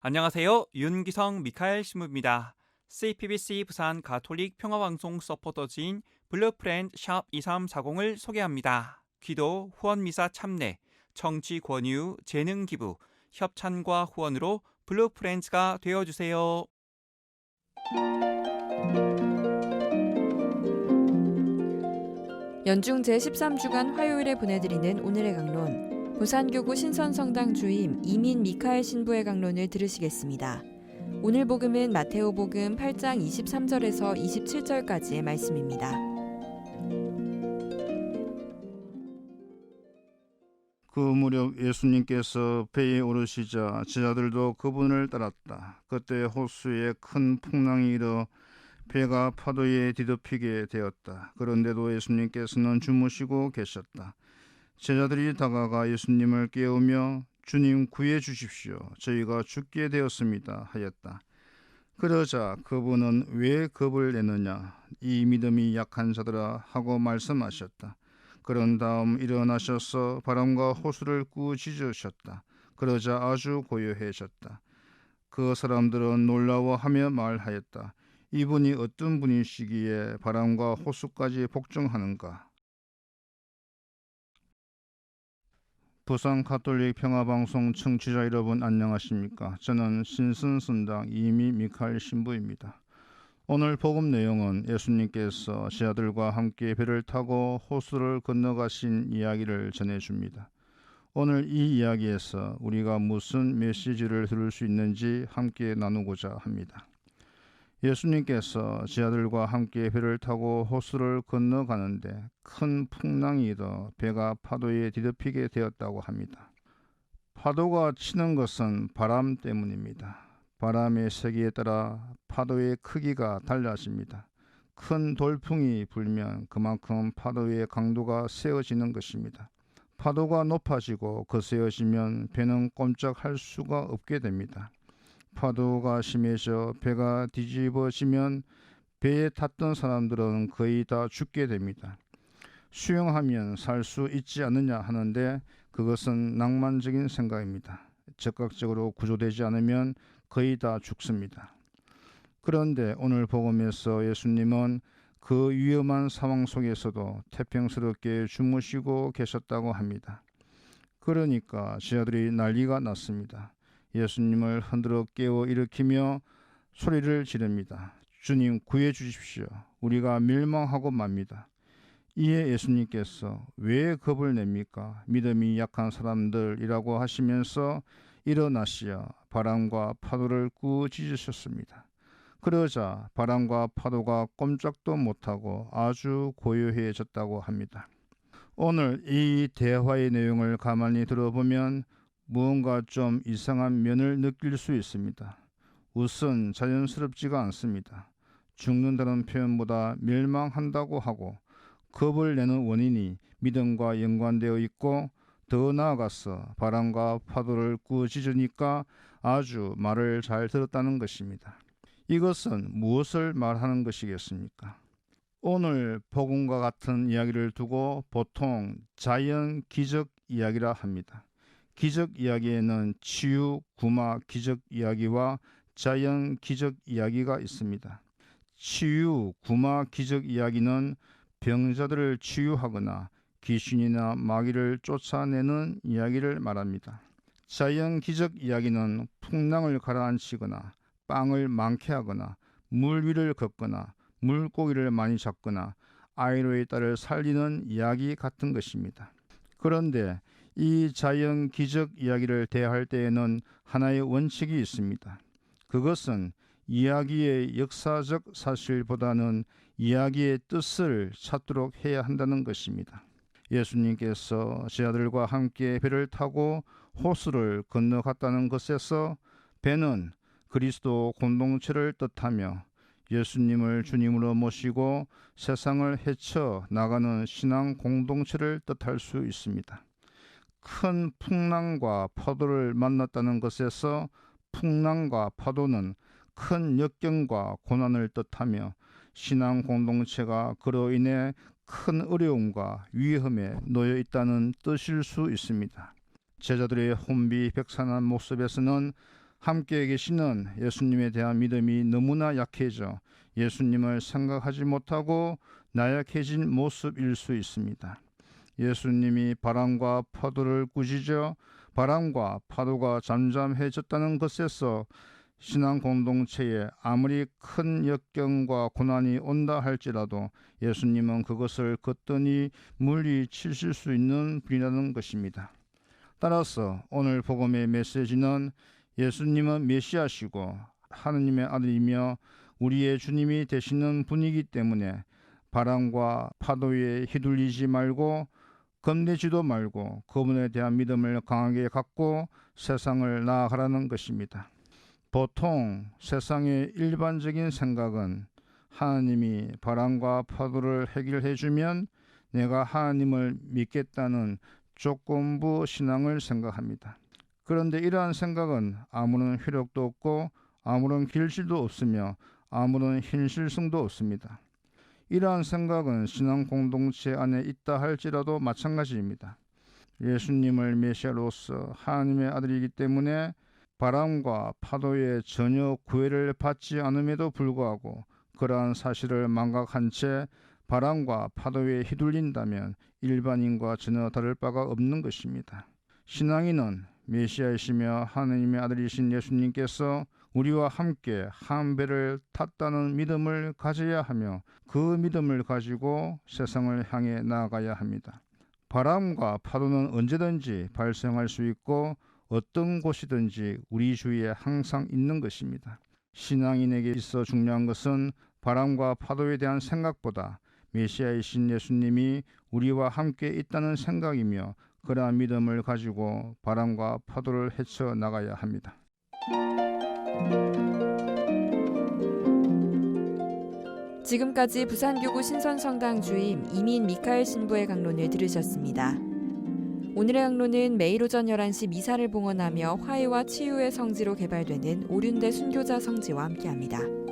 안녕하세요. 윤기성 미카엘 신부입니다. CPBC 부산 가톨릭 평화방송 서포터즈인 블루프렌드 샵 2340을 소개합니다. 기도, 후원미사 참내, 정치 권유, 재능 기부, 협찬과 후원으로 블루프렌즈가 되어주세요. 연중 제13주간 화요일에 보내드리는 오늘의 강론, 부산교구 신선성당 주임 이민 미카엘 신부의 강론을 들으시겠습니다. 오늘 복음은 마테오복음 8장 23절에서 27절까지의 말씀입니다. 그 무렵 예수님께서 배에 오르시자 제자들도 그분을 따랐다. 그때 호수에 큰 풍랑이 일어 배가 파도에 뒤덮이게 되었다. 그런데도 예수님께서는 주무시고 계셨다. 제자들이 다가가 예수님을 깨우며 주님 구해 주십시오. 저희가 죽게 되었습니다 하였다. 그러자 그분은 왜 겁을 내느냐, 이 믿음이 약한 자들아 하고 말씀하셨다. 그런 다음 일어나셔서 바람과 호수를 꾸짖으셨다. 그러자 아주 고요해졌다. 그 사람들은 놀라워하며 말하였다. 이분이 어떤 분이시기에 바람과 호수까지 복종하는가? 부산 가톨릭 평화방송 청취자 여러분 안녕하십니까? 저는 신선선당 이민 미카엘 신부입니다. 오늘 복음 내용은 예수님께서 제자들과 함께 배를 타고 호수를 건너가신 이야기를 전해줍니다. 오늘 이 이야기에서 우리가 무슨 메시지를 들을 수 있는지 함께 나누고자 합니다. 예수님께서 제자들과 함께 배를 타고 호수를 건너가는데 큰 풍랑이 일어 배가 파도에 뒤덮이게 되었다고 합니다. 파도가 치는 것은 바람 때문입니다. 바람의 세기에 따라 파도의 크기가 달라집니다. 큰 돌풍이 불면 그만큼 파도의 강도가 세어지는 것입니다. 파도가 높아지고 거세어지면 배는 꼼짝할 수가 없게 됩니다. 파도가 심해져 배가 뒤집어지면 배에 탔던 사람들은 거의 다 죽게 됩니다. 수영하면 살 수 있지 않느냐 하는데 그것은 낭만적인 생각입니다. 적극적으로 구조되지 않으면 거의 다 죽습니다. 그런데 오늘 복음에서 예수님은 그 위험한 상황 속에서도 태평스럽게 주무시고 계셨다고 합니다. 그러니까 제자들이 난리가 났습니다. 예수님을 흔들어 깨워 일으키며 소리를 지릅니다. 주님 구해 주십시오. 우리가 멸망하고 맙니다. 이에 예수님께서 왜 겁을 냅니까? 믿음이 약한 사람들이라고 하시면서 일어나시어 바람과 파도를 꾸짖으셨습니다. 그러자 바람과 파도가 꼼짝도 못하고 아주 고요해졌다고 합니다. 오늘 이 대화의 내용을 가만히 들어보면 무언가 좀 이상한 면을 느낄 수 있습니다. 우선 자연스럽지가 않습니다. 죽는다는 표현보다 멸망한다고 하고 겁을 내는 원인이 믿음과 연관되어 있고 더 나아가서 바람과 파도를 꾸짖으니까 아주 말을 잘 들었다는 것입니다. 이것은 무엇을 말하는 것이겠습니까? 오늘 복음과 같은 이야기를 두고 보통 자연 기적 이야기라 합니다. 기적 이야기에는 치유, 구마 기적 이야기와 자연 기적 이야기가 있습니다. 치유, 구마 기적 이야기는 병자들을 치유하거나 귀신이나 마귀를 쫓아내는 이야기를 말합니다. 자연 기적 이야기는 풍랑을 가라앉히거나 빵을 많게 하거나 물 위를 걷거나 물고기를 많이 잡거나 아이로의 딸을 살리는 이야기 같은 것입니다. 그런데 이 자연 기적 이야기를 대할 때에는 하나의 원칙이 있습니다. 그것은 이야기의 역사적 사실보다는 이야기의 뜻을 찾도록 해야 한다는 것입니다. 예수님께서 제자들과 함께 배를 타고 호수를 건너갔다는 것에서 배는 그리스도 공동체를 뜻하며 예수님을 주님으로 모시고 세상을 헤쳐 나가는 신앙 공동체를 뜻할 수 있습니다. 큰 풍랑과 파도를 만났다는 것에서 풍랑과 파도는 큰 역경과 고난을 뜻하며 신앙 공동체가 그로 인해 큰 어려움과 위험에 놓여 있다는 뜻일 수 있습니다. 제자들의 혼비백산한 모습에서는 함께 계시는 예수님에 대한 믿음이 너무나 약해져 예수님을 생각하지 못하고 나약해진 모습일 수 있습니다. 예수님이 바람과 파도를 꾸짖어 바람과 파도가 잠잠해졌다는 것에서 신앙 공동체에 아무리 큰 역경과 고난이 온다 할지라도 예수님은 그것을 거뜬히 물리치실 수 있는 분이라는 것입니다. 따라서 오늘 복음의 메시지는 예수님은 메시아시고 하느님의 아들이며 우리의 주님이 되시는 분이기 때문에 바람과 파도에 휘둘리지 말고 겁내지도 말고 그분에 대한 믿음을 강하게 갖고 세상을 나아가라는 것입니다. 보통 세상의 일반적인 생각은 하나님이 바람과 파도를 해결해 주면 내가 하나님을 믿겠다는 조건부 신앙을 생각합니다. 그런데 이러한 생각은 아무런 효력도 없고 아무런 길질도 없으며 아무런 현실성도 없습니다. 이러한 생각은 신앙 공동체 안에 있다 할지라도 마찬가지입니다. 예수님을 메시아로서 하나님의 아들이기 때문에 바람과 파도에 전혀 구애를 받지 않음에도 불구하고 그러한 사실을 망각한 채 바람과 파도에 휘둘린다면 일반인과 전혀 다를 바가 없는 것입니다. 신앙인은 메시아이시며 하나님의 아들이신 예수님께서 우리와 함께 한 배를 탔다는 믿음을 가져야 하며 그 믿음을 가지고 세상을 향해 나아가야 합니다. 바람과 파도는 언제든지 발생할 수 있고 어떤 곳이든지 우리 주위에 항상 있는 것입니다. 신앙인에게 있어 중요한 것은 바람과 파도에 대한 생각보다 메시아이신 예수님이 우리와 함께 있다는 생각이며 그러한 믿음을 가지고 바람과 파도를 헤쳐나가야 합니다. 지금까지 부산교구 신선성당 주임 이민 미카엘 신부의 강론을 들으셨습니다. 오늘의 강론은 매일 오전 11시 미사를 봉헌하며 화해와 치유의 성지로 개발되는 오륜대 순교자 성지와 함께합니다.